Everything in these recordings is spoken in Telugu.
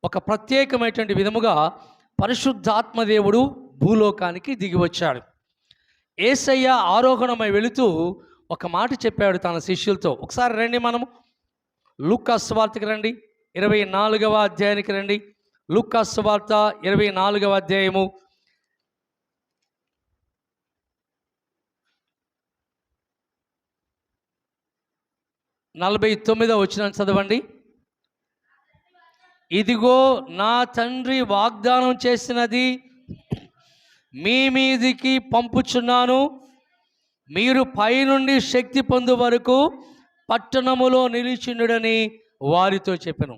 ఒక ప్రత్యేకమైనటువంటి విధముగా పరిశుద్ధాత్మ దేవుడు భూలోకానికి దిగి వచ్చాడు. యేసయ్య ఆరోహణమై వెళుతూ ఒక మాట చెప్పాడు తన శిష్యులతో. ఒకసారి రండి, మనము లూకా సువార్తకి రండి, 24వ అధ్యాయానికి రండి. లూకా సువార్త 24వ అధ్యాయము 49వ వచనం చదవండి. ఇదిగో నా తండ్రి వాగ్దానం చేసినది మీ మీదికి పంపుచున్నాను, మీరు పైనుండి శక్తి పొందు వరకు పట్టణములో నిలిచిండుడని వారితో చెప్పాను.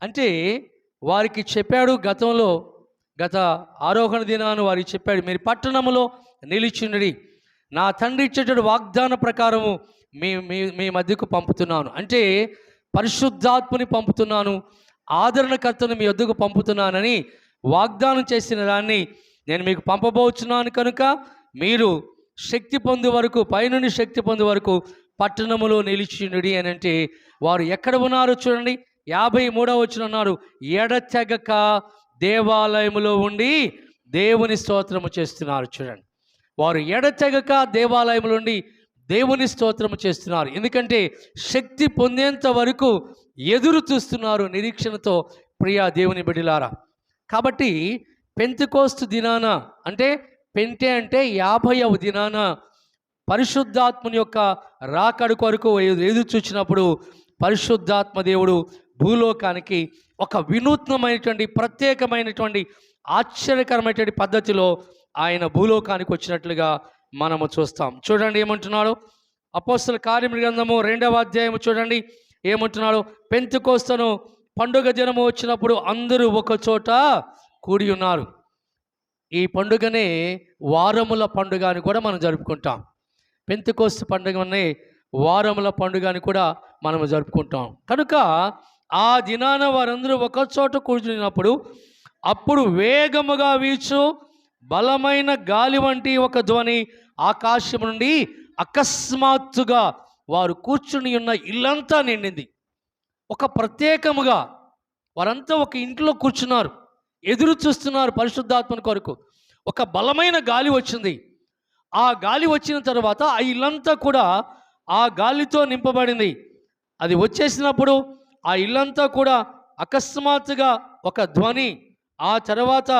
అంటే వారికి చెప్పాడు, గత ఆరోహణ దినాన్ని వారికి చెప్పాడు, మీరు పట్టణములో నిలిచిండుడి, నా తండ్రి ఇచ్చేటటువంటి వాగ్దాన ప్రకారము మీ మధ్యకు పంపుతున్నాను. అంటే పరిశుద్ధాత్మని పంపుతున్నాను, ఆదరణకర్తను మీ వద్దకు పంపుతున్నానని వాగ్దానం చేసిన దాన్ని నేను మీకు పంపబోచున్నాను. కనుక మీరు శక్తి పొందే వరకు, పైనుండి శక్తి పొందే వరకు పట్టణములో నిలిచిండుడి అని. అంటే వారు ఎక్కడ ఉన్నారో చూడండి, 53వ వచనం అన్నారు, ఎడతెగక దేవాలయములో ఉండి దేవుని స్తోత్రము చేస్తున్నారు. చూడండి, వారు ఎడతెగక దేవాలయములో ఉండి దేవుని స్తోత్రము చేస్తున్నారు. ఎందుకంటే శక్తి పొందేంత వరకు ఎదురు చూస్తున్నారు నిరీక్షణతో, ప్రియా దేవుని బిడ్డలారా. కాబట్టి పెంతెకోస్తు దినాన, అంటే పెంటె అంటే 50వ దినాన పరిశుద్ధాత్మని యొక్క రాకడ కొరకు ఎదురు చూచినప్పుడు పరిశుద్ధాత్మ దేవుడు భూలోకానికి ఒక వినూత్నమైనటువంటి, ప్రత్యేకమైనటువంటి, ఆశ్చర్యకరమైనటువంటి పద్ధతిలో ఆయన భూలోకానికి వచ్చినట్లుగా మనము చూస్తాం. చూడండి ఏమంటున్నాడు అపోస్తల కార్యముల గ్రంథము 2వ అధ్యాయము చూడండి ఏమంటున్నాడు. పెంతెకోస్తును పండుగ దినము వచ్చినప్పుడు అందరూ ఒక చోట కూడి ఉన్నారు. ఈ పండుగనే వారముల పండుగ అని కూడా మనం జరుపుకుంటాం. పెంతెకోస్తు పండుగనే వారముల పండుగ అని కూడా మనము జరుపుకుంటాం. కనుక ఆ దినాన వారందరూ ఒక చోట కూర్చున్నప్పుడు అప్పుడు వేగముగా వీచు బలమైన గాలి వంటి ఒక ధ్వని ఆకాశం నుండి అకస్మాత్తుగా వారు కూర్చుని ఉన్న ఇల్లంతా నిండింది. ఒక ప్రత్యేకముగా వారంతా ఒక ఇంట్లో కూర్చున్నారు, ఎదురు చూస్తున్నారు పరిశుద్ధాత్మని కొరకు. ఒక బలమైన గాలి వచ్చింది. ఆ గాలి వచ్చిన తర్వాత ఆ ఇల్లంతా కూడా ఆ గాలితో నింపబడింది. అది వచ్చేసినప్పుడు ఆ ఇల్లంతా కూడా అకస్మాత్తుగా ఒక ధ్వని, ఆ తర్వాత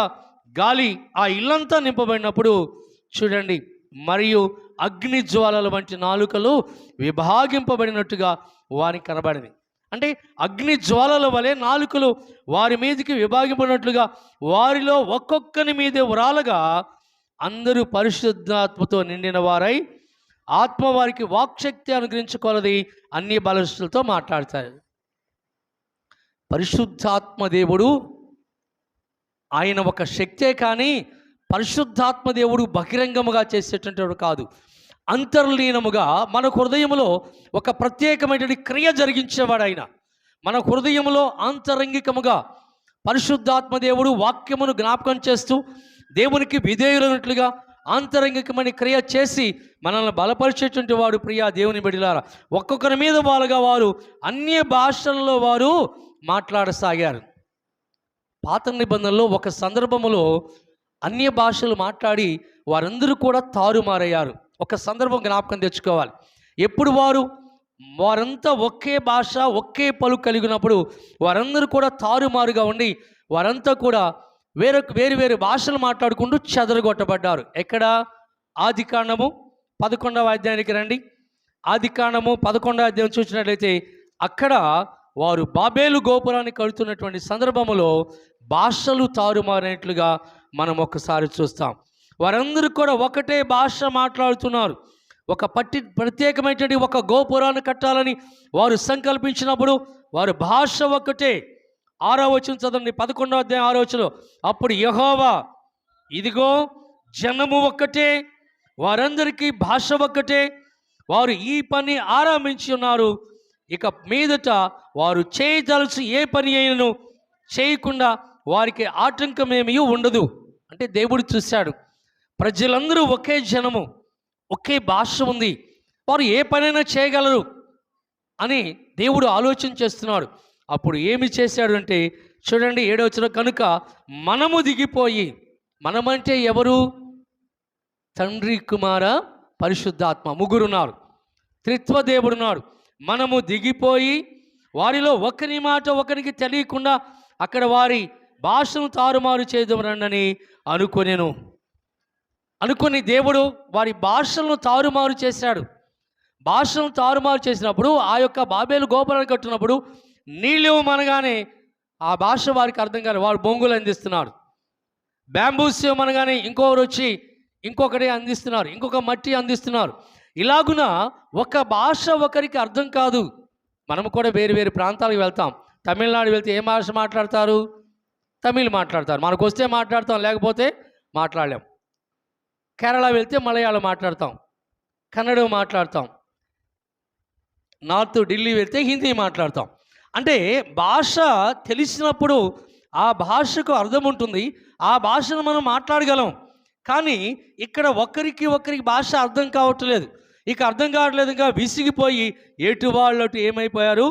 గాలి ఆ ఇల్లంతా నింపబడినప్పుడు చూడండి, మరియు అగ్ని జ్వాలల వంటి నాలుకలు విభాగింపబడినట్టుగా వారికి కనబడింది. అంటే అగ్ని జ్వాలల వలె నాలుకలు వారి మీదకి విభాగింపడినట్లుగా వారిలో ఒక్కొక్కని మీదే వ్రాలగా అందరూ పరిశుద్ధాత్మతో నిండిన వారై ఆత్మ వారికి వాక్శక్తి అనుగ్రహించుకోలది అన్ని బలస్తులతో మాట్లాడతారు. పరిశుద్ధాత్మ దేవుడు ఆయన ఒక శక్తే, కానీ పరిశుద్ధాత్మ దేవుడు బహిరంగముగా చేసేటటువంటి కాదు. అంతర్లీనముగా మన హృదయంలో ఒక ప్రత్యేకమైనటువంటి క్రియ జరిగించేవాడు ఆయన. మన హృదయంలో ఆంతరంగికముగా పరిశుద్ధాత్మ దేవుడు వాక్యమును జ్ఞాపకం చేస్తూ దేవునికి విధేయులైనట్లుగా ఆంతరంగికమైన క్రియ చేసి మనల్ని బలపరిచేటువంటి వాడు. ప్రియా దేవుని బిడ్డలారా, ఒక్కొక్కరి మీద వాళ్ళగా వారు అన్య భాషల్లో వారు మాట్లాడసాగారు. పాత నిబంధనలో ఒక సందర్భములో అన్య భాషలు మాట్లాడి వారందరూ కూడా తారుమారయ్యారు. ఒక సందర్భం జ్ఞాపకం తెచ్చుకోవాలి. ఎప్పుడు వారంతా ఒకే భాష, ఒకే పలుకు కలిగినప్పుడు వారందరూ కూడా తారుమారుగా ఉండి వారంతా కూడా వేరు భాషలు మాట్లాడుకుంటూ చెదరగొట్టబడ్డారు. ఎక్కడ? ఆదికాండము 11వ అధ్యాయానికి రండి. ఆదికాండము 11వ అధ్యాయం చూసినట్లయితే అక్కడ వారు బాబేలు గోపురాన్ని కడుతున్నటువంటి సందర్భములో భాషలు తారుమారినట్లుగా మనం ఒక్కసారి చూస్తాం. వారందరూ కూడా ఒకటే భాష మాట్లాడుతున్నారు. ఒక ప్రత్యేకమైనటువంటి ఒక గోపురాన్ని కట్టాలని వారు సంకల్పించినప్పుడు వారి భాష ఒకటే. 6వ వచనం చదవండి, 11వ అధ్యాయం 6వ వచనం. అప్పుడు యెహోవా, ఇదిగో జనము ఒక్కటే, వారందరికీ భాష ఒక్కటే, వారు ఈ పని ఆరంభించి ఉన్నారు. ఇక మీదట వారు చేయదలసి ఏ పని అయినను చేయకుండా వారికి ఆటంకమేమీ ఉండదు. అంటే దేవుడు చూశాడు, ప్రజలందరూ ఒకే జనము, ఒకే భాష ఉంది, వారు ఏ పనైనా చేయగలరు అని దేవుడు ఆలోచన చేస్తున్నాడు. అప్పుడు ఏమి చేశాడు అంటే చూడండి 7వ కనుక మనము దిగిపోయి, మనమంటే ఎవరు? తండ్రి, కుమార, పరిశుద్ధాత్మ ముగ్గురున్నారు, త్రిత్వదేవుడున్నాడు. మనము దిగిపోయి వారిలో ఒకరి మాట ఒకరికి తెలియకుండా అక్కడ వారి భాషను తారుమారు చేద్దాం రండని అనుకొని దేవుడు వారి భాషలను తారుమారు చేశాడు. భాషలను తారుమారు చేసినప్పుడు ఆ యొక్క బాబేలు గోపురాన్ని కట్టినప్పుడు నీళ్ళు అనగానే ఆ భాష వారికి అర్థం కాదు, వారు బొంగులు అందిస్తున్నారు. బ్యాంబూస్యం అనగానే ఇంకొకరు వచ్చి ఇంకొకటి అందిస్తున్నారు, ఇంకొక మట్టి అందిస్తున్నారు. ఇలాగున ఒక భాష ఒకరికి అర్థం కాదు. మనము కూడా వేరు వేరు ప్రాంతాలకు వెళ్తాం. తమిళనాడు వెళ్తే ఏ భాష మాట్లాడతారు? తమిళ్ మాట్లాడతారు. మనకు వస్తే మాట్లాడతాం, లేకపోతే మాట్లాడలేం. కేరళ వెళ్తే మలయాళం మాట్లాడతాం, కన్నడ మాట్లాడతాం. నార్త్ ఢిల్లీ వెళ్తే హిందీ మాట్లాడతాం. అంటే భాష తెలిసినప్పుడు ఆ భాషకు అర్థం ఉంటుంది, ఆ భాషను మనం మాట్లాడగలం. కానీ ఇక్కడ ఒకరికి భాష అర్థం కావట్లేదు. ఇక అర్థం కావట్లేదు, ఇంకా విసిగిపోయి ఎటు వాళ్ళటు ఏమైపోయారు?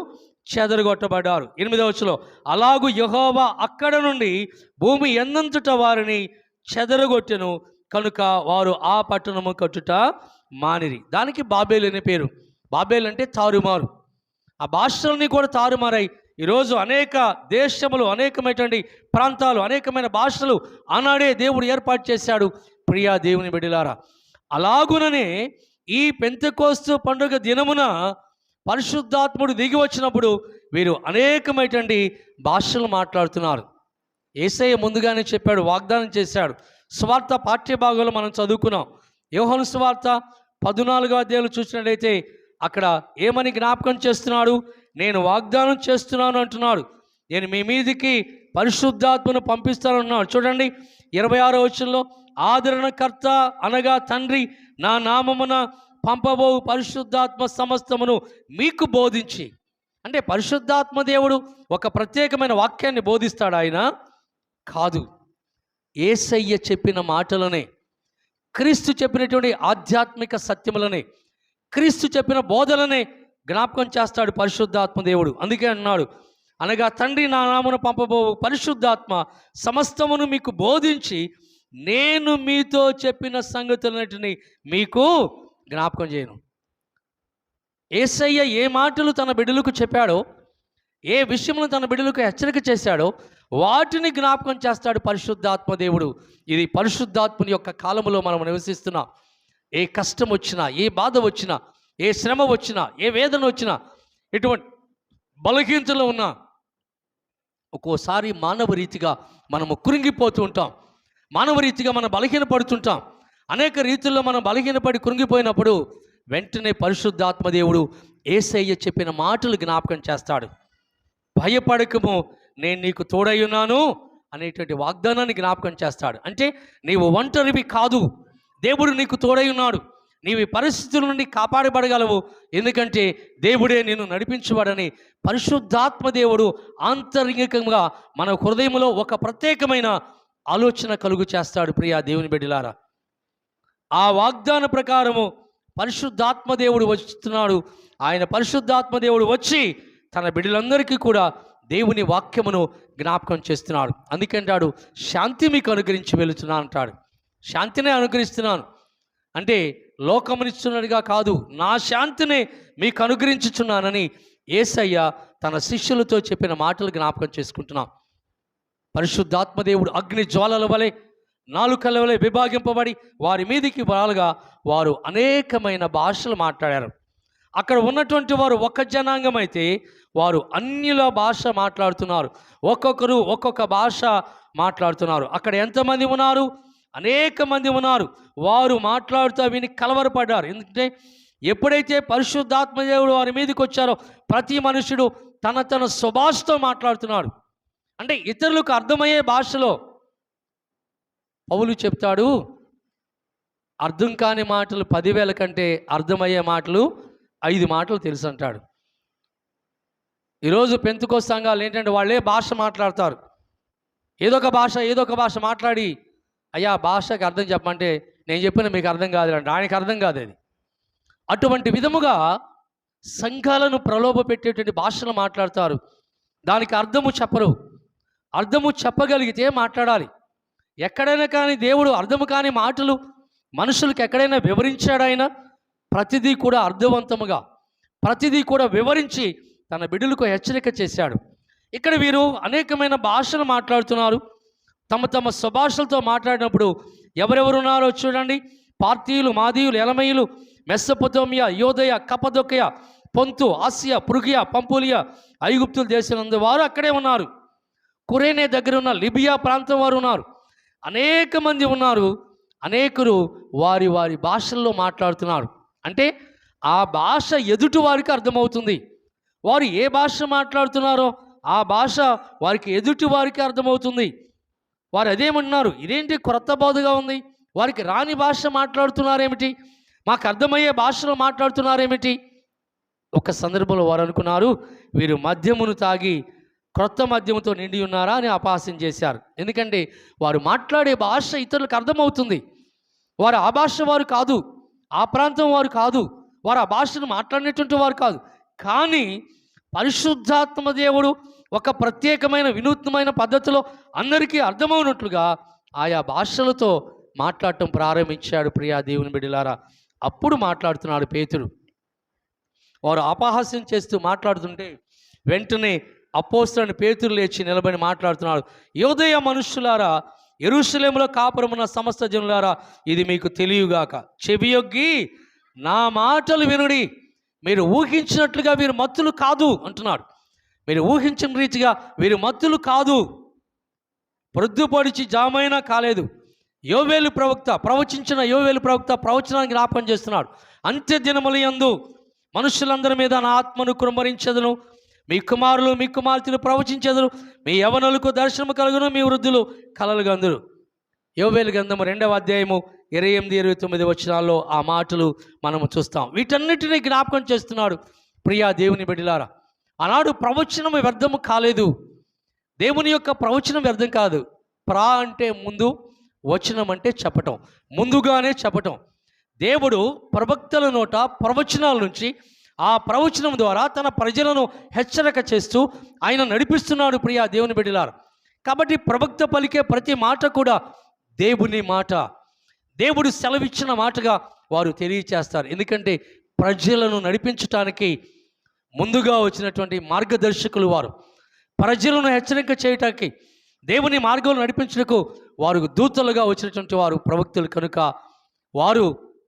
చెదరగొట్టబడ్డారు. 8వ వచనంలో అలాగూ యెహోవా అక్కడ నుండి భూమి ఎందంతట వారిని చెదరగొట్టెను కనుక వారు ఆ పట్టణము కట్టుట మానిరి. దానికి బాబేలు అనే పేరు. బాబేలు అంటే తారుమారు. ఆ భాషలన్నీ కూడా తారుమారాయి. ఈరోజు అనేక దేశములు, అనేకమైనటువంటి ప్రాంతాలు, అనేకమైన భాషలు ఆనాడే దేవుడు ఏర్పాటు చేశాడు. ప్రియా దేవుని బిడ్డలారా, అలాగుననే ఈ పెంతెకోస్తు పండుగ దినమున పరిశుద్ధాత్ముడు దిగి వచ్చినప్పుడు వీరు అనేకమైనటువంటి భాషలు మాట్లాడుతున్నారు. యేసయ్య ముందుగానే చెప్పాడు, వాగ్దానం చేశాడు. సువార్త పాఠ్యభాగంలో మనం చదువుకున్నాం. యోహాను సువార్త 14వ అధ్యాయంలో చూసినట్లయితే అక్కడ ఏమని జ్ఞాపకం చేస్తున్నాడు? నేను వాగ్దానం చేస్తున్నాను అంటున్నాడు. నేను మీ మీదికి పరిశుద్ధాత్మను పంపిస్తానన్నాడు. చూడండి 26వ వచనంలో ఆదరణకర్త అనగా తండ్రి నా నామమున పంపబో పరిశుద్ధాత్మ సమస్తమును మీకు బోధించి. అంటే పరిశుద్ధాత్మ దేవుడు ఒక ప్రత్యేకమైన వాక్యాన్ని బోధిస్తాడు ఆయన కాదు. యేసయ్య చెప్పిన మాటలనే, క్రీస్తు చెప్పినటువంటి ఆధ్యాత్మిక సత్యములనే, క్రీస్తు చెప్పిన బోధలనే జ్ఞాపకం చేస్తాడు పరిశుద్ధాత్మ దేవుడు. అందుకే అన్నాడు, అనగా తండ్రి నా నామమున పంపబో పరిశుద్ధాత్మ సమస్తమును మీకు బోధించి నేను మీతో చెప్పిన సంగతులన్నిటిని మీకు జ్ఞాపకం చేయను. యేసయ్య ఏ మాటలు తన బిడ్డలకు చెప్పాడో, ఏ విషయంలో తన బిడ్డలకు హెచ్చరిక చేశాడో వాటిని జ్ఞాపకం చేస్తాడు పరిశుద్ధాత్మ దేవుడు. ఇది పరిశుద్ధాత్మని యొక్క కాలములో మనం నివసిస్తున్నాం. ఏ కష్టం వచ్చినా, ఏ బాధ వచ్చినా, ఏ శ్రమ వచ్చినా, ఏ వేదన వచ్చినా, ఎటువంటి బలహీనతలో ఉన్నా ఒక్కోసారి మానవ రీతిగా మనము కృంగిపోతూ ఉంటాం. మానవ రీతిగా మనం బలహీనపడుతుంటాం. అనేక రీతుల్లో మనం బలహీనపడి కృంగిపోయినప్పుడు వెంటనే పరిశుద్ధాత్మ దేవుడు యేసయ్య చెప్పిన మాటలు జ్ఞాపకం చేస్తాడు. భయపడకము నేను నీకు తోడయ్యున్నాను అనేటువంటి వాగ్దానాన్ని జ్ఞాపకం చేస్తాడు. అంటే నీవు ఒంటరివి కాదు, దేవుడు నీకు తోడయ్యున్నాడు. నీవు ఈ పరిస్థితుల నుండి కాపాడబడగలవు, ఎందుకంటే దేవుడే నిన్ను నడిపించువాడని పరిశుద్ధాత్మ దేవుడు ఆంతరికంగా మన హృదయంలో ఒక ప్రత్యేకమైన ఆలోచన కలుగు చేస్తాడు. ప్రియా దేవుని బిడ్డలారా, ఆ వాగ్దాన ప్రకారము పరిశుద్ధాత్మ దేవుడు వస్తున్నాడు. ఆయన పరిశుద్ధాత్మ దేవుడు వచ్చి తన బిడ్డలందరికీ కూడా దేవుని వాక్యమును జ్ఞాపకం చేస్తున్నాడు. అందుకంటాడు శాంతి మీకు అనుగ్రహించి వెళుతున్నాను అంటాడు. శాంతినే అనుగ్రహిస్తున్నాను అంటే లోకమునిస్తున్నట్టుగా కాదు, నా శాంతిని మీకు అనుగ్రహించుచున్నానని యేసయ్య తన శిష్యులతో చెప్పిన మాటలు జ్ఞాపకం చేసుకుంటున్నాం. పరిశుద్ధాత్మదేవుడు అగ్ని జ్వాలల వలె, నాలుకల వలె విభాగింపబడి వారి మీదికి వాలుగా వారు అనేకమైన భాషలు మాట్లాడారు. అక్కడ ఉన్నటువంటి వారు ఒక జనాంగం అయితే వారు అన్యుల భాష మాట్లాడుతున్నారు. ఒక్కొక్కరు ఒక్కొక్క భాష మాట్లాడుతున్నారు. అక్కడ ఎంతమంది ఉన్నారు? అనేక మంది ఉన్నారు. వారు మాట్లాడుతూ విని కలవరపడ్డారు. ఎందుకంటే ఎప్పుడైతే పరిశుద్ధాత్మ దేవుడు వారి మీదకి వచ్చారో ప్రతి మనుషుడు తన తన స్వభాషతో మాట్లాడుతున్నాడు. అంటే ఇతరులకు అర్థమయ్యే భాషలో. పౌలు చెప్తాడు, అర్థం కాని మాటలు 10,000 కంటే అర్థమయ్యే మాటలు 5 మాటలు తెలుసు అంటాడు. ఈరోజు పెంతుకోస్తు సంఘాలు ఏంటంటే వాళ్ళే భాష మాట్లాడతారు. ఏదో ఒక భాష మాట్లాడి, అయ్యా భాషకు అర్థం చెప్పమంటే నేను చెప్పిన మీకు అర్థం కాదు అంటే ఆయనకు అర్థం కాదు. అది అటువంటి విధముగా సంఘాలను ప్రలోభ పెట్టేటువంటి భాషలు మాట్లాడతారు. దానికి అర్థము చెప్పరు. అర్థము చెప్పగలిగితే మాట్లాడాలి. ఎక్కడైనా కానీ దేవుడు అర్థము కాని మాటలు మనుషులకు ఎక్కడైనా వివరించాడు ఆయన? ప్రతిదీ కూడా అర్థవంతముగా, ప్రతిదీ కూడా వివరించి తన బిడ్డలకు హెచ్చరిక చేశాడు. ఇక్కడ వీరు అనేకమైన భాషలు మాట్లాడుతున్నారు. తమ తమ స్వభాషలతో మాట్లాడినప్పుడు ఎవరెవరున్నారో చూడండి. పార్తీయులు, మాదీయులు, ఎలమయులు, మెస్సొపొతేమియా, యోదయ, కపదొకయ, పొంతు, ఆసియా, పృగియా, పంపులియా, ఐగుప్తుల దేశం వారు అక్కడే ఉన్నారు. కురేనే దగ్గర ఉన్న లిబియా ప్రాంతం వారు ఉన్నారు. అనేక మంది ఉన్నారు. అనేకులు వారి వారి భాషల్లో మాట్లాడుతున్నారు. అంటే ఆ భాష ఎదుటి వారికి అర్థమవుతుంది. వారు ఏ భాష మాట్లాడుతున్నారో ఆ భాష వారికి ఎదుటి వారికి అర్థమవుతుంది. వారు అదేమంటున్నారు, ఇదేంటి క్రొత్త బోధగా ఉంది, వారికి రాని భాష మాట్లాడుతున్నారేమిటి, మాకు అర్థమయ్యే భాషలో మాట్లాడుతున్నారేమిటి? ఒక సందర్భంలో వారు అనుకున్నారు, వీరు మద్యమును తాగి క్రొత్త మద్యముతో నిండి ఉన్నారా అని అపహాస్యం చేశారు. ఎందుకంటే వారు మాట్లాడే భాష ఇతరులకు అర్థమవుతుంది. వారు ఆ భాష వారు కాదు, ఆ ప్రాంతం వారు కాదు, వారు ఆ భాషను మాట్లాడినటువంటి వారు కాదు. కానీ పరిశుద్ధాత్మ దేవుడు ఒక ప్రత్యేకమైన వినూత్నమైన పద్ధతిలో అందరికీ అర్థమవునట్లుగా ఆయా భాషలతో మాట్లాడటం ప్రారంభించాడు. ప్రియా దేవుని బిడ్డలారా, అప్పుడు మాట్లాడుతున్నాడు పేతురు. వారు అపహాస్యం చేస్తూ మాట్లాడుతుంటే వెంటనే అపోస్తలుడైన పేతురు లేచి నిలబడి మాట్లాడుతున్నాడు. యోదయ మనుష్యులారా, యెరూషలేములో కాపురమున్న సమస్త జనులారా, ఇది మీకు తెలియగాక, చెవియొగ్గి నా మాటలు వినుడి. మీరు ఊహించినట్లుగా వీరు మత్తులు కాదు అంటున్నాడు. మీరు ఊహించిన రీతిగా వీరు మత్తులు కాదు. ప్రొద్దుపడిచి జామైనా కాలేదు. యోవేలు ప్రవక్త ప్రవచించిన ప్రవచనాన్ని జ్ఞాపకం చేస్తున్నాడు. అంత్య దినములయందు మనుషులందరి మీద నా ఆత్మను కుమ్మరించెదను. మీ కుమారులు మీ కుమార్తెలు ప్రవచించెదరు. మీ యవనులకు దర్శనము కలుగును, మీ వృద్ధులు కలలు గందురు. యోవేలు గ్రంథము 2వ అధ్యాయము 28, 29 వచనాల్లో ఆ మాటలు మనము చూస్తాం. వీటన్నిటినీ జ్ఞాపకం చేస్తున్నాడు. ప్రియా దేవుని బిడ్డలారా, ఆనాడు ప్రవచనము వ్యర్థము కాలేదు. దేవుని యొక్క ప్రవచనం వ్యర్థం కాదు. అంటే ముందు, వచనం అంటే చెప్పటం, ముందుగానే చెప్పటం. దేవుడు ప్రవక్తల నోట ప్రవచనాల నుంచి ఆ ప్రవచనం ద్వారా తన ప్రజలను హెచ్చరిక చేస్తూ ఆయన నడిపిస్తున్నాడు. ప్రియా దేవుని బిడ్డలారా, కాబట్టి ప్రవక్త పలికే ప్రతి మాట కూడా దేవుని మాట, దేవుడు సెలవిచ్చిన మాటగా వారు తెలియచేస్తారు. ఎందుకంటే ప్రజలను నడిపించటానికి ముందుగా వచ్చినటువంటి మార్గదర్శకులు వారు. ప్రజలను హెచ్చరిక చేయటానికి, దేవుని మార్గంలో నడిపించడానికి వారు దూతలుగా వచ్చినటువంటి వారు ప్రవక్తలు. కనుక వారు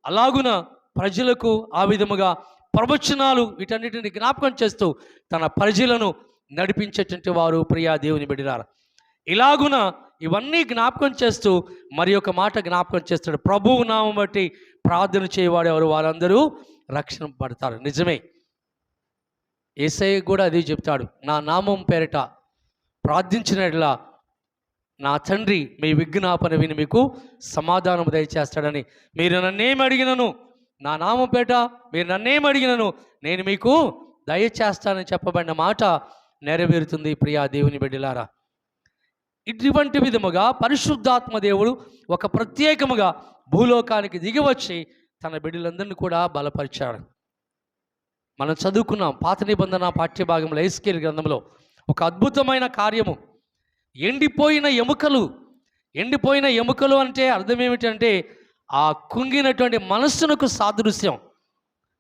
అలాగున ప్రజలకు ఆ విధముగా ప్రవచనాలు వీటన్నిటిని జ్ఞాపకం చేస్తూ తన ప్రజలను నడిపించేటువంటి వారు. ప్రియా దేవుని బిడ్డలారా, ఇలాగున ఇవన్నీ జ్ఞాపకం చేస్తూ మరి ఒక మాట జ్ఞాపకం చేస్తాడు. ప్రభువు నామం బట్టి ప్రార్థన చేయవాడేవారు వారందరూ రక్షణ పడతారు. నిజమే, యేసయ్య కూడా అది చెప్తాడు, నా నామం పేరిట ప్రార్థించినట్లా నా తండ్రి మీ విజ్ఞాపన విని మీకు సమాధానం దయచేస్తాడని. మీరు నన్నేమి అడిగినను, నా నామం పేట మీరు నన్నేమి అడిగినను నేను మీకు దయచేస్తానని చెప్పబడిన మాట నెరవేరుతుంది. ప్రియా దేవుని బిడ్డలారా, ఇటువంటి విధముగా పరిశుద్ధాత్మ దేవుడు ఒక ప్రత్యేకముగా భూలోకానికి దిగివచ్చి తన బిడ్డలందరినీ కూడా బలపరిచాడు. మనం చదువుకున్నాం పాత నిబంధన పాఠ్యభాగంలో ఎహెజ్కేలు గ్రంథంలో ఒక అద్భుతమైన కార్యము. ఎండిపోయిన ఎముకలు అంటే అర్థం ఏమిటంటే ఆ కృంగినటువంటి మనస్సునకు సాదృశ్యం.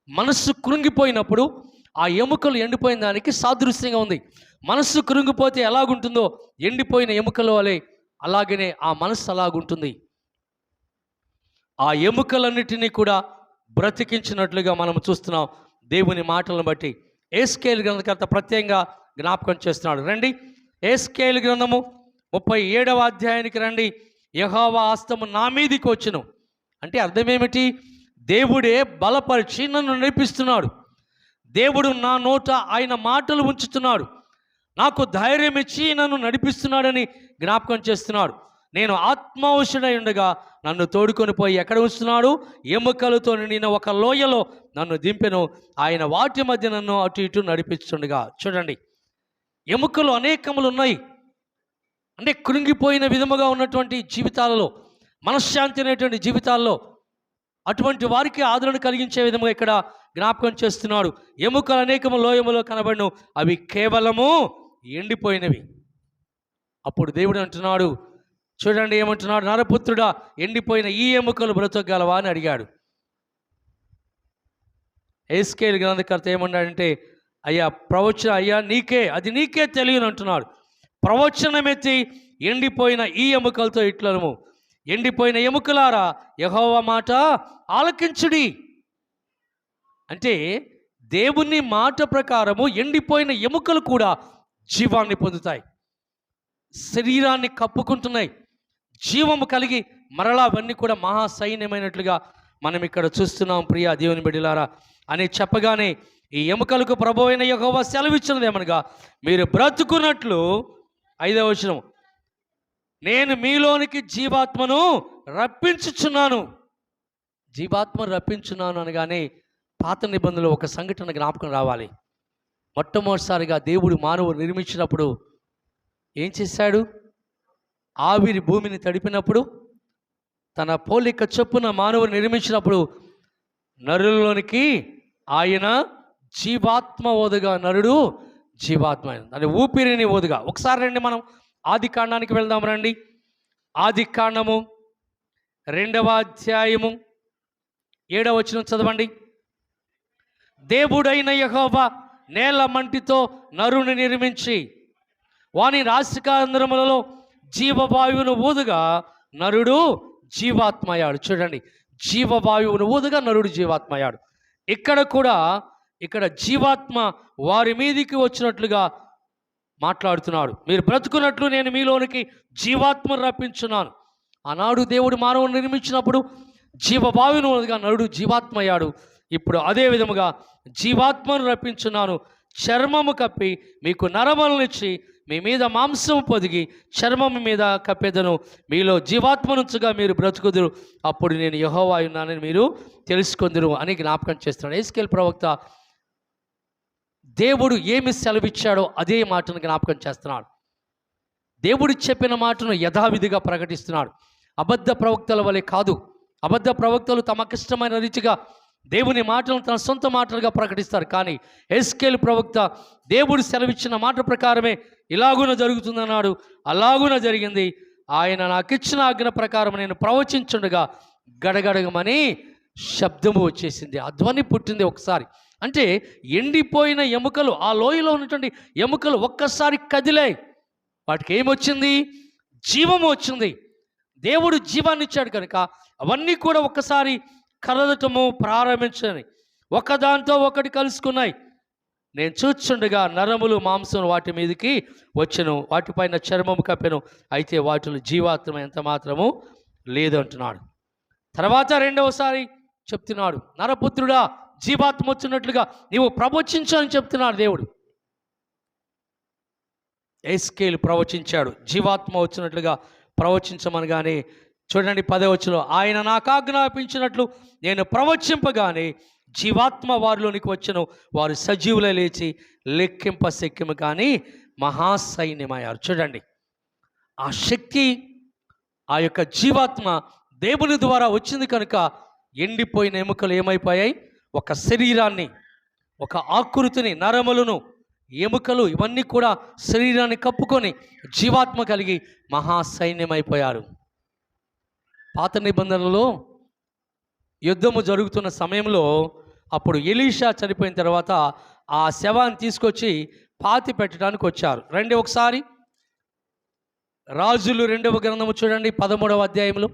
మనస్సు కృంగిపోయినప్పుడు ఆ ఎముకలు ఎండిపోయిన దానికి సాదృశ్యంగా ఉంది. మనస్సు కృంగిపోతే ఎలాగుంటుందో ఎండిపోయిన ఎముకల వలె అలాగనే ఆ మనస్సు అలాగుంటుంది. ఆ ఎముకలన్నిటినీ కూడా బ్రతికించినట్లుగా మనం చూస్తున్నాం దేవుని మాటలను బట్టి. ఎహెజ్కేలు గ్రంథకర్త ప్రత్యేకంగా జ్ఞాపకం చేస్తున్నాడు. రండి, ఎహెజ్కేలు గ్రంథము 37వ అధ్యాయానికి రండి. యెహోవా హస్తము నా మీదికి వచ్చును అంటే అర్థమేమిటి? దేవుడే బలపరిచి నన్ను నడిపిస్తున్నాడు. దేవుడు నా నోట ఆయన మాటలు ఉంచుతున్నాడు. నాకు ధైర్యం ఇచ్చి నన్ను నడిపిస్తున్నాడని జ్ఞాపకం చేస్తున్నాడు. నేను ఆత్మావశుడై ఉండగా నన్ను తోడుకొని పోయి ఎక్కడ ఉంచుతున్నాడు? ఎముకలతో నిండిన ఒక లోయలో నన్ను దింపెను. ఆయన వాటి మధ్య నన్ను అటు ఇటు నడిపిస్తుండగా. చూడండి, ఎముకలు అనేకములు ఉన్నాయి. అంటే కృంగిపోయిన విధముగా ఉన్నటువంటి జీవితాలలో, మనశ్శాంతి అనేటువంటి జీవితాల్లో అటువంటి వారికి ఆదరణ కలిగించే విధముగా ఇక్కడ జ్ఞాపకం చేస్తున్నాడు. ఎముకలు అనేకము లోయములో కనబడను, అవి కేవలము ఎండిపోయినవి. అప్పుడు దేవుడు అంటున్నాడు, చూడండి ఏమంటున్నాడు, నరపుత్రుడా, ఎండిపోయిన ఈ ఎముకలు బ్రతకగలవా అని అడిగాడు. ఎస్కేల్ గ్రంథకర్త ఏమన్నాడంటే, అయ్యా ప్రవచన, అయ్యా నీకే తెలియను అంటున్నాడు. ప్రవచనమెత్తి ఎండిపోయిన ఈ ఎముకలతో ఇట్లనము, ఎండిపోయిన ఎముకలారా యెహోవా మాట ఆలకించుడి. అంటే దేవుని మాట ప్రకారము ఎండిపోయిన ఎముకలు కూడా జీవాన్ని పొందుతాయి, శరీరాన్ని కప్పుకుంటున్నాయి, జీవము కలిగి మరలా అవన్నీ కూడా మహాసైన్యమైనట్లుగా మనం ఇక్కడ చూస్తున్నాం. ప్రియా దేవుని బిడ్డలారా అని చెప్పగానే ఈ ఎముకలకు ప్రభువైన అయిన యెహోవా సెలవిచ్చినది ఏమనగా, మీరు బ్రతుకున్నట్లు, 5వ వచనం, నేను మీలోనికి జీవాత్మను రప్పించుచున్నాను. జీవాత్మను రప్పించున్నాను అనగానే పాత నిబంధనలో ఒక సంఘటన జ్ఞాపకం రావాలి. మొట్టమొదటిసారిగా దేవుడు మానవుడు నిర్మించినప్పుడు ఏం చేశాడు? ఆవిరి భూమిని తడిపినప్పుడు, తన పోలిక చొప్పున మానవుడు నిర్మించినప్పుడు నరులలోనికి ఆయన జీవాత్మ ఓదుగా, నరుడు జీవాత్మ అని ఊపిరిని ఓదుగా. ఒకసారి రండి మనం ఆది కాండానికి వెళ్దాం రండి. ఆది కాండము 2వ అధ్యాయము 7వ వచనం చదవండి. దేవుడైన యెహోవా నేల మంటితో నరుని నిర్మించి వాని నాసికారంధ్రములలో జీవవాయువును ఊదుగా నరుడు జీవాత్మయాడు. చూడండి, జీవవాయువును ఊదుగా నరుడు జీవాత్మయాడు. ఇక్కడ జీవాత్మ వారి మీదికి వచ్చినట్లుగా మాట్లాడుతున్నాడు. మీరు బ్రతుకున్నట్లు నేను మీలోనికి జీవాత్మను రప్పించున్నాను. ఆనాడు దేవుడు మానవుని నిర్మించినప్పుడు జీవవాయువును ఊదుగా నరుడు జీవాత్మయాడు. ఇప్పుడు అదే విధముగా జీవాత్మను రప్పించున్నాను, చర్మము కప్పి మీకు నరములనిచ్చి మీ మీద మాంసము పొదిగి చర్మము మీద కప్పెదను, మీలో జీవాత్మనుంచుగా మీరు బ్రతుకుదురు, అప్పుడు నేను యెహోవా ఉన్నానని మీరు తెలుసుకుందురు అని జ్ఞాపకం చేస్తున్నాడు. ఎస్కేల్ ప్రవక్త దేవుడు ఏమి సెలవిచ్చాడో అదే మాటను జ్ఞాపకం చేస్తున్నాడు. దేవుడు చెప్పిన మాటను యథావిధిగా ప్రకటిస్తున్నాడు. అబద్ధ ప్రవక్తల వలె కాదు. అబద్ధ ప్రవక్తలు తమకిష్టమైన రీతిగా దేవుని మాటలను తన సొంత మాటలుగా ప్రకటిస్తారు. కానీ ఎస్కేల్ ప్రవక్త దేవుడు సెలవిచ్చిన మాట ప్రకారమే ఇలాగున జరుగుతుందన్నాడు. అలాగున జరిగింది. ఆయన నాకు ఇచ్చిన ఆజ్ఞ ప్రకారం నేను ప్రవచించుండగా గడగడగమని శబ్దము వచ్చేసింది, ఆ ధ్వని పుట్టింది ఒకసారి. అంటే ఎండిపోయిన ఎముకలు, ఆ లోయలో ఉన్నటువంటి ఎముకలు ఒక్కసారి కదిలాయి. వాటికి ఏమొచ్చింది? జీవము వచ్చింది. దేవుడు జీవాన్ని ఇచ్చాడు కనుక అవన్నీ కూడా ఒక్కసారి కదలటము ప్రారంభించాయి. ఒకదాంతో ఒకటి కలుసుకున్నాయి. నేను చూచుండగా నరములు మాంసం వాటి మీదకి వచ్చెను, వాటిపైన చర్మము కప్పెను, అయితే వాటిలో జీవాత్మ ఎంత మాత్రము లేదంటున్నాడు. తర్వాత రెండవసారి చెప్తున్నాడు, నరపుత్రుడా, జీవాత్మ వచ్చినట్లుగా నీవు ప్రవచించు అని చెప్తున్నాడు దేవుడు. ఎస్కేలు ప్రవచించాడు, జీవాత్మ వచ్చినట్లుగా ప్రవచించమనగానే చూడండి 10వ వచనంలో, ఆయన నాకు ఆజ్ఞాపించినట్లు నేను ప్రవచింపగానే జీవాత్మ వారిలోనికి వచ్చెను, వారు సజీవులై లేచి లెక్కింప శక్యము కానీ మహాసైన్యమయ్యారు. చూడండి, ఆ శక్తి, ఆ యొక్క జీవాత్మ దేవుని ద్వారా వచ్చింది కనుక ఎండిపోయిన ఎముకలు ఏమైపోయాయి? ఒక శరీరాన్ని, ఒక ఆకృతిని, నరములను, ఎముకలు ఇవన్నీ కూడా శరీరాన్ని కప్పుకొని జీవాత్మ కలిగి మహాసైన్యమైపోయారు. పాత నిబంధనలో యుద్ధము జరుగుతున్న సమయంలో అప్పుడు ఎలీషా చనిపోయిన తర్వాత ఆ శవాన్ని తీసుకొచ్చి పాతి పెట్టడానికి వచ్చారు. రండి ఒకసారి రాజులు 2వ గ్రంథము చూడండి 13వ అధ్యాయంలో.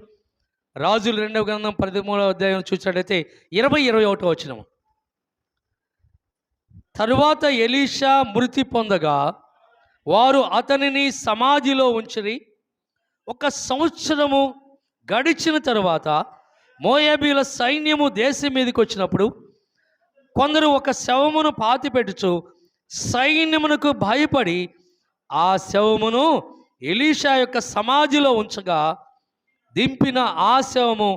రాజులు 2వ గ్రంథం 13వ అధ్యాయం చూసినట్లయితే 20-21 వచనం. తరువాత ఎలీషా మృతి పొందగా వారు అతనిని సమాధిలో ఉంచిరి. 1 సంవత్సరము గడిచిన తరువాత మోయాబీల సైన్యము దేశం మీదకి వచ్చినప్పుడు కొందరు ఒక శవమును పాతిపెట్టుచు సైన్యమునకు భయపడి ఆ శవమును ఎలీషా యొక్క సమాధిలో ఉంచగా దింపిన ఆ శవము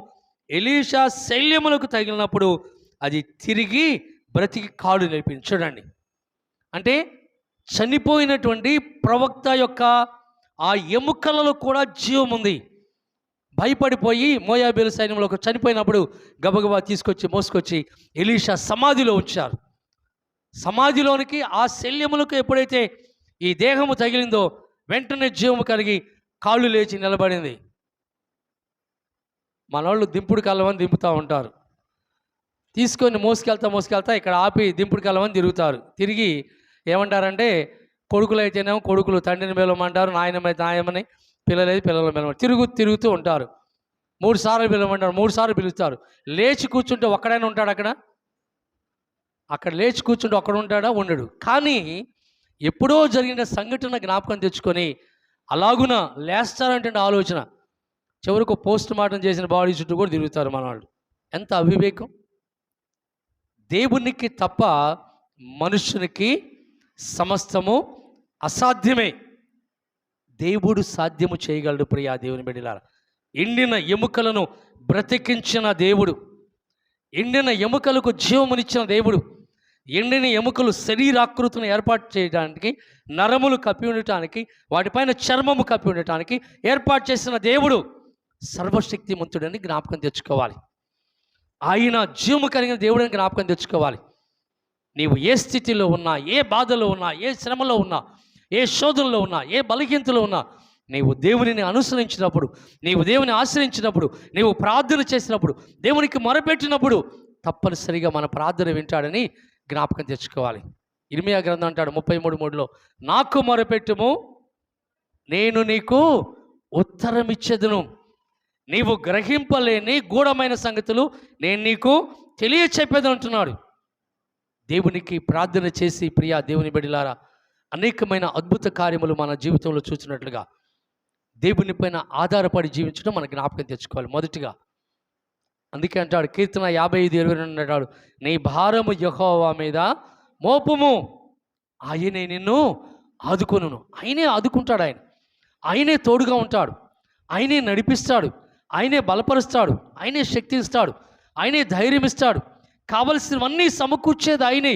ఎలీషా శల్యములకు తగిలినప్పుడు అది తిరిగి బ్రతికి కాడు నిలిపింది. చూడండి, అంటే చనిపోయినటువంటి ప్రవక్త యొక్క ఆ ఎముకలలో కూడా జీవం ఉంది. భయపడిపోయి మోయాబీల సైన్యంలో చనిపోయినప్పుడు గబగబా మోసుకొచ్చి ఎలీషా సమాధిలో ఉంచారు. సమాధిలోనికి ఆ శల్యములకు ఎప్పుడైతే ఈ దేహము తగిలిందో వెంటనే జీవము కలిగి కాళ్ళు లేచి నిలబడింది. మనోళ్ళు దింపుడు కళ్ళమని దింపుతూ ఉంటారు. తీసుకొని మోసుకెళ్తా ఇక్కడ ఆపి దింపుడు కళ్ళమని తిరుగుతారు. తిరిగి ఏమంటారంటే, కొడుకులు అయితేనేమో కొడుకులు తండ్రిని పిలవమంటారు, నాయనమైతే నాయమని, పిల్లలైతే పిల్లలు పిలవమంటారు. తిరుగుతూ ఉంటారు. 3 సార్లు పిలవమంటారు, 3 సార్లు పిలుస్తారు. లేచి కూర్చుంటే ఒక్కడైనా ఉంటాడు అక్కడ? అక్కడ లేచి కూర్చుంటే ఒక్కడ ఉంటాడా? ఉండడు. కానీ ఎప్పుడో జరిగిన సంఘటన జ్ఞాపకం తెచ్చుకొని అలాగున లేస్తారంటే ఆలోచన. చివరకు పోస్ట్ మార్టం చేసిన బాడీ చుట్టూ కూడా తిరుగుతారు మన వాళ్ళు. ఎంత అవివేకం! దేవునికి తప్ప మనుషునికి సమస్తము అసాధ్యమే. దేవుడు సాధ్యము చేయగలడు. ప్రియా దేవుని బిడ్డలారా, ఎండిన ఎముకలను బ్రతికించిన దేవుడు, ఎండిన ఎముకలకు జీవమునిచ్చిన దేవుడు, ఎండిన ఎముకలు శరీరాకృతిని ఏర్పాటు చేయడానికి, నరములు కప్పి ఉండటానికి, వాటిపైన చర్మము కప్పి ఉండటానికి ఏర్పాటు చేసిన దేవుడు సర్వశక్తిమంతుడని జ్ఞాపకం తెచ్చుకోవాలి. ఆయన జీవము కలిగిన దేవుడని జ్ఞాపకం తెచ్చుకోవాలి. నీవు ఏ స్థితిలో ఉన్నా, ఏ బాధలో ఉన్నా, ఏ శ్రమలో ఉన్నా, ఏ శోధనలో ఉన్నా, ఏ బలహీనతలో ఉన్నా, నీవు దేవునిని అనుసరించినప్పుడు, నీవు దేవుని ఆశ్రయించినప్పుడు, నీవు ప్రార్థన చేసినప్పుడు, దేవునికి మొరపెట్టినప్పుడు తప్పనిసరిగా మన ప్రార్థన వింటాడని జ్ఞాపకం తెచ్చుకోవాలి. ఇర్మియా గ్రంథం అంటాడు 33:3లో, నాకు మొరపెట్టుము, నేను నీకు ఉత్తరం ఇచ్చేదను, నీవు గ్రహింపలేని గూఢమైన సంగతులు నేను నీకు తెలియచెప్పేది అంటున్నాడు. దేవునికి ప్రార్థన చేసి ప్రియా దేవుని బిడ్డలారా, అనేకమైన అద్భుత కార్యములు మన జీవితంలో చూసినట్లుగా దేవుని పైన ఆధారపడి జీవించడం మన జ్ఞాపకం తెచ్చుకోవాలి మొదటిగా. అందుకే అంటాడు కీర్తన 55:22 అంటాడు, నీ భారము యెహోవా మీద మోపుము, ఆయనే నిన్ను ఆదుకొనును. ఆయనే ఆదుకుంటాడు, ఆయనే తోడుగా ఉంటాడు, ఆయనే నడిపిస్తాడు, ఆయనే బలపరుస్తాడు, ఆయనే శక్తి ఇస్తాడు, ఆయనే ధైర్యం ఇస్తాడు, కావలసినవన్నీ సమకూర్చేది ఆయనే.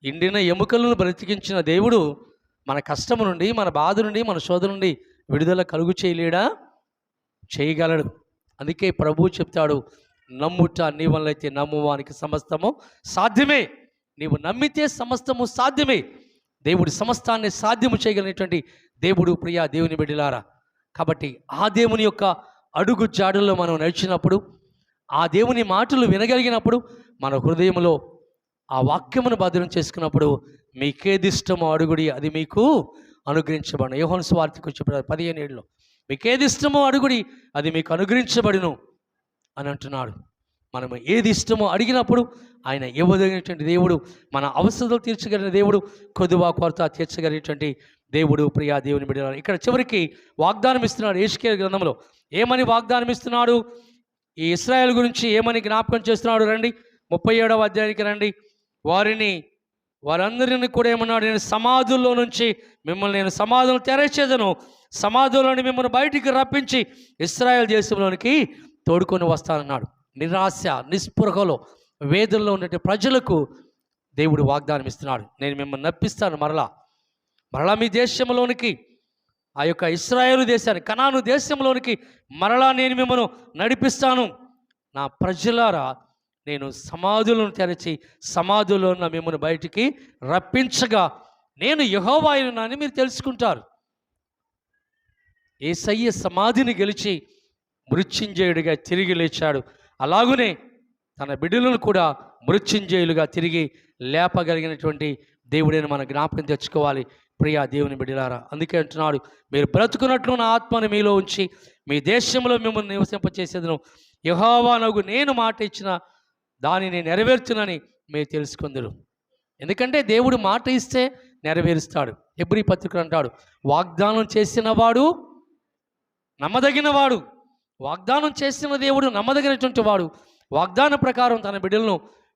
ఎండిన ఎముకలను బ్రతికించిన దేవుడు మన కష్టము నుండి, మన బాధ నుండి, మన శోధన నుండి విడుదల కలుగు చేయలేడా? చేయగలడు. అందుకే ప్రభువు చెప్తాడు, నమ్ముట నీ వల్ల అయితే నమ్మువానికి సమస్తము సాధ్యమే. నీవు నమ్మితే సమస్తము సాధ్యమే. దేవుడు సమస్తాన్ని సాధ్యము చేయగలిగినటువంటి దేవుడు ప్రియా దేవుని బిడ్డలారా. కాబట్టి ఆ దేవుని యొక్క అడుగు జాడుల్లో మనం నడిచినప్పుడు, ఆ దేవుని మాటలు వినగలిగినప్పుడు, మన హృదయంలో ఆ వాక్యమును భద్రం చేసుకున్నప్పుడు, మీకేదిష్టమో అడుగుడి, అది మీకు అనుగ్రహించబడును. యోహాను సువార్తకు చెప్పారు 15:7లో, మీకేది ఇష్టమో అడుగుడి, అది మీకు అనుగ్రహించబడును అని అంటున్నాడు. మనం ఏది ఇష్టమో అడిగినప్పుడు ఆయన ఇవ్వదగినటువంటి దేవుడు, మన అవసరాలు తీర్చగలిగిన దేవుడు, కొద్దువా కొరత తీర్చగలిగినటువంటి దేవుడు ప్రియా దేవుని బిడ్డలారా. ఇక్కడ చివరికి వాగ్దానం ఇస్తున్నాడు యెషయా గ్రంథంలో. ఏమని వాగ్దానం ఇస్తున్నాడు? ఈ ఇశ్రాయేలు గురించి ఏమని జ్ఞాపకం చేస్తున్నాడు? రండి 37వ అధ్యాయానికి రండి. వారందరిని కూడా ఏమన్నాడు? నేను సమాధుల్లో నుంచి మిమ్మల్ని నేను సమాధులను తెరచేదను, సమాధుల్లోని మిమ్మల్ని బయటికి రప్పించి ఇశ్రాయేలు దేశంలోనికి తోడుకొని వస్తానన్నాడు. నిరాశ నిస్పృహలో వేదనలో ఉన్నటువంటి ప్రజలకు దేవుడు వాగ్దానం ఇస్తున్నాడు, నేను మిమ్మల్ని నప్పిస్తాను మరలా మీ దేశంలోనికి, ఆ యొక్క ఇశ్రాయేలు దేశాన్ని, కనాను దేశంలోనికి మరలా నేను మిమ్మల్ని నడిపిస్తాను. నా ప్రజలారా, నేను సమాధులను తెరచి సమాధుల్లో ఉన్న మిమ్మల్ని బయటికి రప్పించగా నేను యెహోవాయునని మీరు తెలుసుకుంటారు. యేసయ్య సమాధిని గెలిచి మృత్యుంజయుడిగా తిరిగి లేచాడు. అలాగునే తన బిడ్డలను కూడా మృత్యుంజయులుగా తిరిగి లేపగలిగినటువంటి దేవుడైన మన జ్ఞాపకం తెచ్చుకోవాలి ప్రియా దేవుని బిడ్డలారా. అందుకే అంటున్నాడు, మీరు బ్రతుకున్నట్లు నా ఆత్మను మీలో ఉంచి మీ దేశంలో మిమ్మల్ని నివసింపచేసేదను, యెహోవానగు నేను మాట ఇచ్చిన దానిని నెరవేర్చునని మీరు తెలుసుకుందరు. ఎందుకంటే దేవుడు మాట ఇస్తే నెరవేరుస్తాడు. హెబ్రీ పత్రిక అంటాడు, వాగ్దానం చేసినవాడు నమ్మదగినవాడు. వాగ్దానం చేసిన దేవుడు నమ్మదగినటువంటి వాడు, వాగ్దాన ప్రకారం తన బిడ్డలను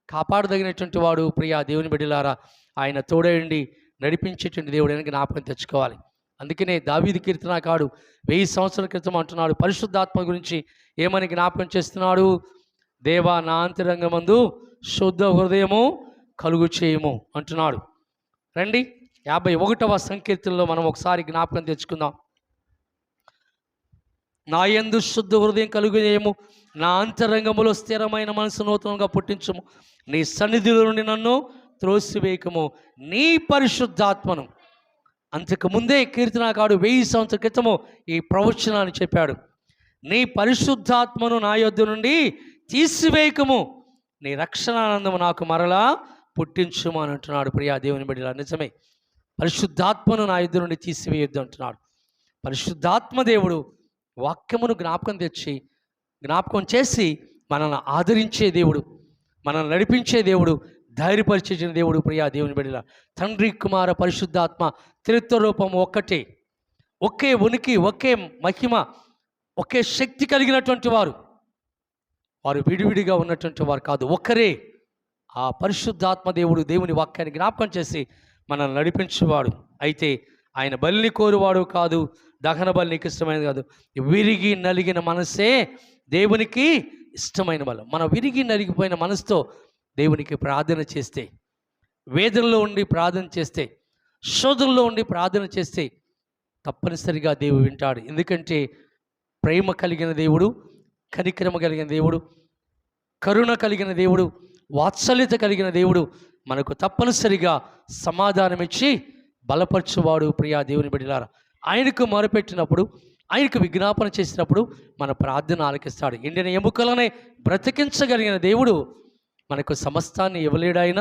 కాపాడదగినటువంటి వాడు. ప్రియా దేవుని బిడ్డలారా, ఆయన తోడేయండి నడిపించేటువంటి దేవుడని జ్ఞాపకం తెచ్చుకోవాలి. అందుకనే దావీదు కీర్తనకారుడు 1000 సంవత్సరాల క్రితం అంటున్నాడు, పరిశుద్ధాత్మ గురించి ఏమని జ్ఞాపకం చేస్తున్నాడు? దేవా, నా అంతరంగమందు శుద్ధ హృదయము కలుగు చేయము అంటున్నాడు. రండి 51వ సంకీర్తనలో మనం ఒకసారి జ్ఞాపకం తెచ్చుకుందాం. నా యందు శుద్ధ హృదయం కలుగు చేయము, నా అంతరంగములో స్థిరమైన మనసు నూతనంగా పుట్టించము, నీ సన్నిధిలో నుండి నన్ను త్రోసివేయకము, నీ పరిశుద్ధాత్మను అంతకు ముందే కీర్తనాకారుడు 1000 సంవత్సరాల క్రితము ఈ ప్రవచనాన్ని చెప్పాడు. నీ పరిశుద్ధాత్మను నా యొద్ద నుండి తీసివేయకము, నీ రక్షణానందము నాకు మరలా పుట్టించుము అని అంటున్నాడు. ప్రియా దేవుని బిడ్డలా, నిజమే, పరిశుద్ధాత్మను నా యొద్ద నుండి తీసివేయొద్దు అంటున్నాడు. పరిశుద్ధాత్మ దేవుడు వాక్యమును జ్ఞాపకం చేసి మనల్ని ఆదరించే దేవుడు, మనల్ని నడిపించే దేవుడు, ధైర్యపరిచిన దేవుడు. ప్రియా దేవుని బిడ్డలా, తండ్రి కుమార పరిశుద్ధాత్మ త్రిత్వ రూపం ఒక్కటే, ఒకే ఉనికి, ఒకే మహిమ, ఒకే శక్తి కలిగినటువంటి వారు విడివిడిగా ఉన్నటువంటి వారు కాదు, ఒక్కరే. ఆ పరిశుద్ధాత్మ దేవుడు దేవుని వాక్యాన్ని జ్ఞాపకం చేసి మనల్ని నడిపించేవాడు. అయితే ఆయన బలిని కోరువాడు కాదు, దహన బలి నీకు ఇష్టమైనది కాదు. విరిగి నలిగిన మనసే దేవునికి ఇష్టమైన బలం. మన విరిగి నలిగిపోయిన మనసుతో దేవునికి ప్రార్థన చేస్తే, వేదనలో ఉండి ప్రార్థన చేస్తే, శోధనలో ఉండి ప్రార్థన చేస్తే తప్పనిసరిగా దేవుడు వింటాడు. ఎందుకంటే ప్రేమ కలిగిన దేవుడు, కనికరమ కలిగిన దేవుడు, కరుణ కలిగిన దేవుడు, వాత్సల్యత కలిగిన దేవుడు మనకు తప్పనిసరిగా సమాధానం ఇచ్చి బలపరచువాడు. ప్రియా దేవుని బిడ్డలారా, ఆయనకు మొరపెట్టినప్పుడు, ఆయనకు విజ్ఞాపన చేసినప్పుడు మన ప్రార్థన ఆలకిస్తాడు. ఎండిన ఎముకలనే బ్రతికించగలిగిన దేవుడు మనకు సమస్తాన్ని ఇవ్వలేడా? ఆయన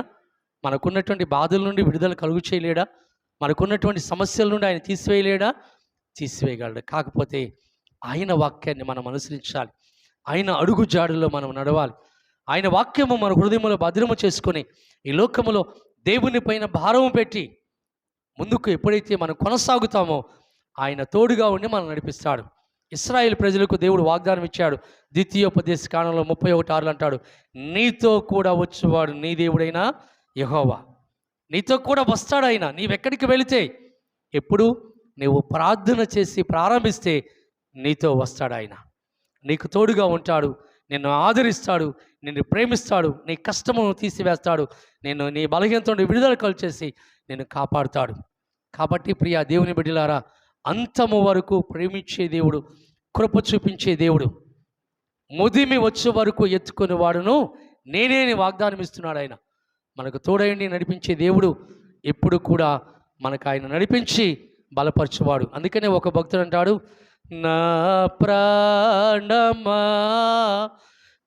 మనకున్నటువంటి బాధల నుండి విడుదల కలుగు చేయలేడా? మనకున్నటువంటి సమస్యల నుండి ఆయన తీసివేయలేడా? తీసివేయగలడు. కాకపోతే ఆయన వాక్యాన్ని మనం అనుసరించాలి, ఆయన అడుగు జాడులో మనం నడవాలి. ఆయన వాక్యము మన హృదయంలో భద్రము చేసుకొని ఈ లోకములో దేవుని పైన భారము పెట్టి ముందుకు ఎప్పుడైతే మనం కొనసాగుతామో ఆయన తోడుగా ఉండి మనం నడిపిస్తాడు. ఇశ్రాయేలు ప్రజలకు దేవుడు వాగ్దానం ఇచ్చాడు. ద్వితీయోపదేశ కాండంలో 31:6 అంటాడు, నీతో కూడా వచ్చేవాడు నీ దేవుడైనా యెహోవా. నీతో కూడా వస్తాడు ఆయన. నీవెక్కడికి వెళితే, ఎప్పుడు నీవు ప్రార్థన చేసి ప్రారంభిస్తే నీతో వస్తాడు ఆయన. నీకు తోడుగా ఉంటాడు, నిన్ను ఆదరిస్తాడు, నిన్ను ప్రేమిస్తాడు, నీ కష్టమును తీసివేస్తాడు, నీ బలహీనతతో విడుదల కలిచేసి నిన్ను కాపాడుతాడు. కాబట్టి ప్రియా దేవుని బిడ్డలారా, అంతము వరకు ప్రేమించే దేవుడు, కృప చూపించే దేవుడు, ముదిమి వచ్చే వరకు ఎత్తుకునే వాడును నేనే వాగ్దానం ఇస్తున్నాడు ఆయన. మనకు తోడైండి నడిపించే దేవుడు ఎప్పుడు కూడా మనకు ఆయన నడిపించి బలపరచువాడు. అందుకనే ఒక భక్తుడు అంటాడు, నా ప్రాణమా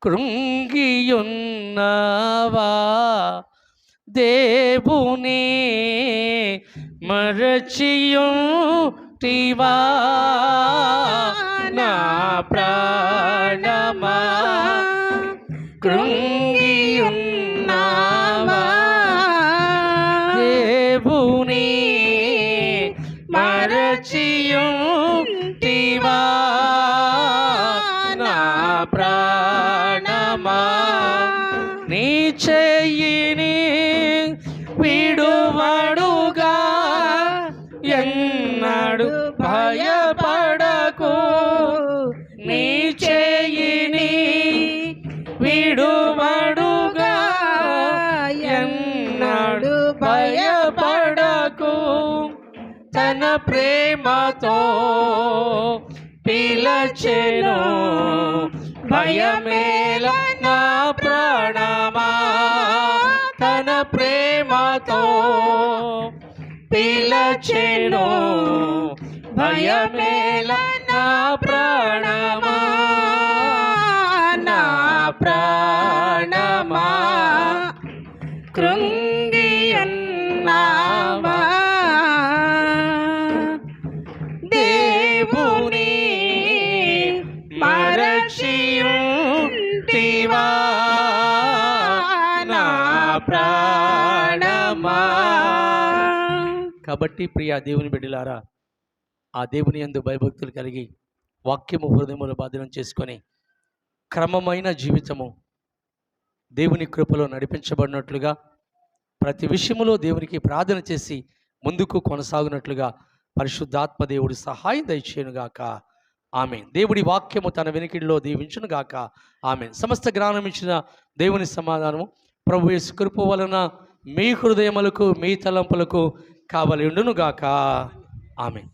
కృంగియున్నావా, దేవుని మరచియుంటివా, నా ప్రాణమా కృంగియున్నావా, దేవుని మరచియుంటివా, నా ప్రాణమా నీ చెయ్యిని విడువడుగా, ఎన్నడు భయపడకు, నీ చెయ్యిని విడువడుగా, ఎన్నడు భయపడకు, తన ప్రేమతో పిలచెను భయమేల నా ప్రాణమా, తన ప్రేమతో పిలచెను భయమేల నా ప్రాణమా, నా ప్రాణమా కృంగియున్నావా, దేవుని మరచియుంటివా, నా ప్రాణమా. కాబట్టి ప్రియా దేవుని బిడ్డలారా, ఆ దేవుని యందు భయభక్తులు కలిగి వాక్యము హృదయములో భద్రం చేసుకొని క్రమమైన జీవితము దేవుని కృపలో నడిపించబడినట్లుగా, ప్రతి విషయములో దేవునికి ప్రార్థన చేసి ముందుకు కొనసాగునట్లుగా పరిశుద్ధాత్మ దేవుడి సహాయం దయచేయునుగాక. ఆమెన్. దేవుడి వాక్యము తన వెనుకిడిలో దీవించునుగాక. ఆమెన్. సమస్త జ్ఞానం ఇచ్చిన దేవుని సమాధానము ప్రభు యేసు కృప వలన మీ హృదయములకు మీ తలంపులకు కావలి ఉండునుగాక. ఆమెన్.